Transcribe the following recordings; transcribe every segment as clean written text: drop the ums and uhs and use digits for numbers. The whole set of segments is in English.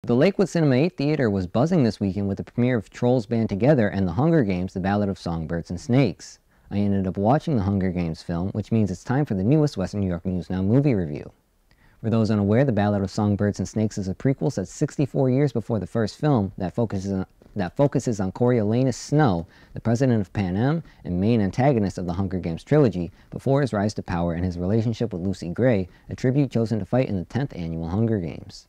The Lakewood Cinema 8 Theater was buzzing this weekend with the premiere of Trolls Band Together and The Hunger Games, The Ballad of Songbirds and Snakes. I ended up watching the Hunger Games film, which means it's time for the newest WNY News Now movie review. For those unaware, The Ballad of Songbirds and Snakes is a prequel set 64 years before the first film that focuses on Coriolanus Snow, the president of Pan Am and main antagonist of the Hunger Games trilogy, before his rise to power and his relationship with Lucy Gray, a tribute chosen to fight in the 10th annual Hunger Games.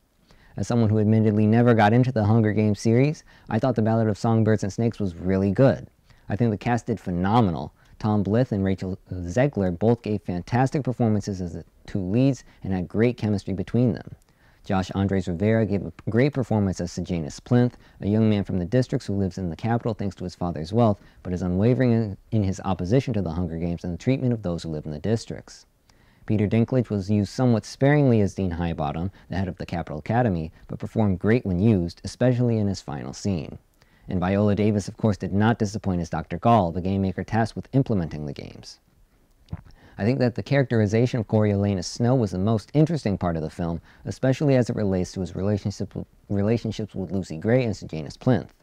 As someone who admittedly never got into the Hunger Games series, I thought The Ballad of Songbirds and Snakes was really good. I think the cast did phenomenal. Tom Blyth and Rachel Zegler both gave fantastic performances as the two leads and had great chemistry between them. Josh Andres Rivera gave a great performance as Sejanus Plinth, a young man from the districts who lives in the capital thanks to his father's wealth, but is unwavering in his opposition to the Hunger Games and the treatment of those who live in the districts. Peter Dinklage was used somewhat sparingly as Dean Highbottom, the head of the Capitol Academy, but performed great when used, especially in his final scene. And Viola Davis, of course, did not disappoint as Dr. Gall, the game maker tasked with implementing the games. I think that the characterization of Coriolanus Snow was the most interesting part of the film, especially as it relates to his relationships with Lucy Gray and Sejanus Plinth.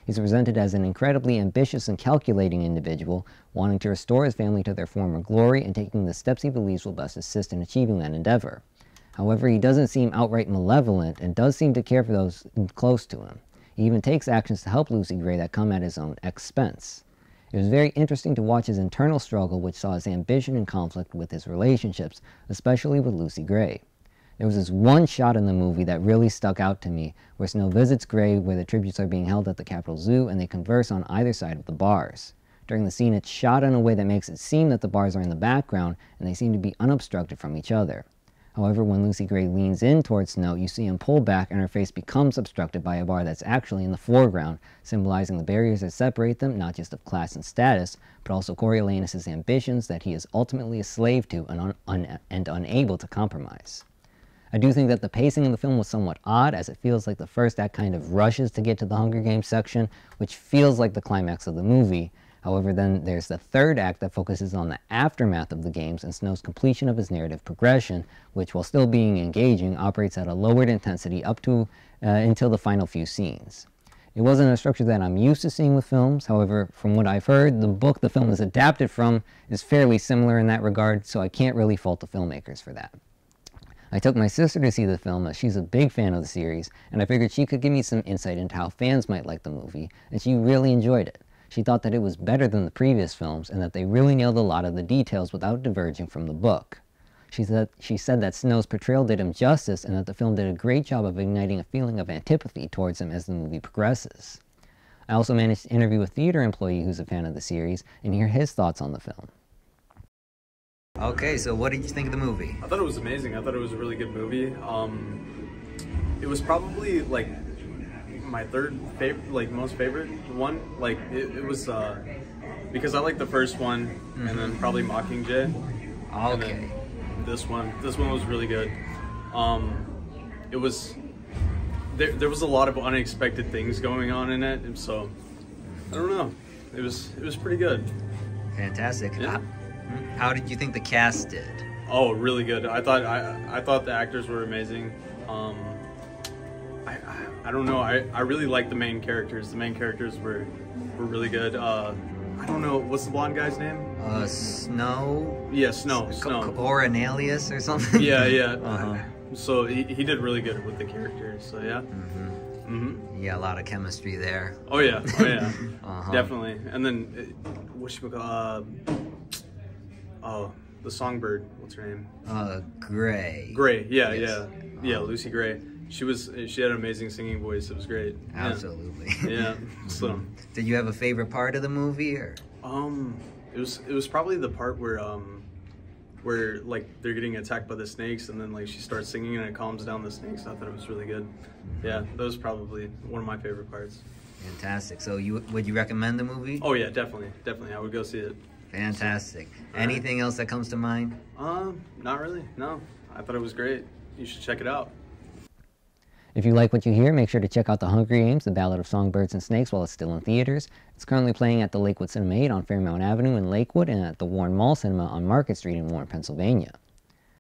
He's presented as an incredibly ambitious and calculating individual, wanting to restore his family to their former glory and taking the steps he believes will best assist in achieving that endeavor. However, he doesn't seem outright malevolent and does seem to care for those close to him. He even takes actions to help Lucy Gray that come at his own expense. It was very interesting to watch his internal struggle, which saw his ambition in conflict with his relationships, especially with Lucy Gray. There was this one shot in the movie that really stuck out to me, where Snow visits Gray where the tributes are being held at the Capitol Zoo and they converse on either side of the bars. During the scene, it's shot in a way that makes it seem that the bars are in the background and they seem to be unobstructed from each other. However, when Lucy Gray leans in towards Snow, you see him pull back and her face becomes obstructed by a bar that's actually in the foreground, symbolizing the barriers that separate them, not just of class and status, but also Coriolanus' ambitions that he is ultimately a slave to and unable to compromise. I do think that the pacing of the film was somewhat odd, as it feels like the first act kind of rushes to get to the Hunger Games section, which feels like the climax of the movie. However, then there's the third act that focuses on the aftermath of the games and Snow's completion of his narrative progression, which, while still being engaging, operates at a lowered intensity up to until the final few scenes. It wasn't a structure that I'm used to seeing with films. However, from what I've heard, the book the film is adapted from is fairly similar in that regard, so I can't really fault the filmmakers for that. I took my sister to see the film as she's a big fan of the series, and I figured she could give me some insight into how fans might like the movie, and she really enjoyed it. She thought that it was better than the previous films and that they really nailed a lot of the details without diverging from the book. She said that Snow's portrayal did him justice and that the film did a great job of igniting a feeling of antipathy towards him as the movie progresses. I also managed to interview a theater employee who's a fan of the series and hear his thoughts on the film. Okay, so what did you think of the movie? I thought it was amazing. I thought it was a really good movie. It was probably like my third favorite, like most favorite one. Like it was because I like the first one, and then probably Mockingjay. Okay. This one was really good. It was there was a lot of unexpected things going on in it, and so I don't know. It was pretty good. Fantastic. Yeah. How did you think the cast did? Oh, really good. I thought the actors were amazing. I don't know. I really liked the main characters. The main characters were really good. I don't know, what's the blonde guy's name? Snow. Yeah, Snow. Coriolanus or something. Yeah. So he did really good with the characters. So yeah. Yeah, a lot of chemistry there. Oh yeah. Definitely. And then the Songbird. What's her name? Gray. Gray. Yeah. Lucy Gray. She had an amazing singing voice. It was great. Absolutely. Yeah. So. Did you have a favorite part of the movie, or? It was probably the part where like they're getting attacked by the snakes, and then like she starts singing and it calms down the snakes. I thought it was really good. Yeah, that was probably one of my favorite parts. Fantastic. So would you recommend the movie? Oh yeah, definitely. I would go see it. Fantastic. Anything else that comes to mind? Not really. No, I thought it was great. You should check it out. If you like what you hear, make sure to check out The Hunger Games, The Ballad of Songbirds and Snakes while it's still in theaters. It's currently playing at the Lakewood Cinema 8 on Fairmount Avenue in Lakewood and at the Warren Mall Cinema on Market Street in Warren, Pennsylvania.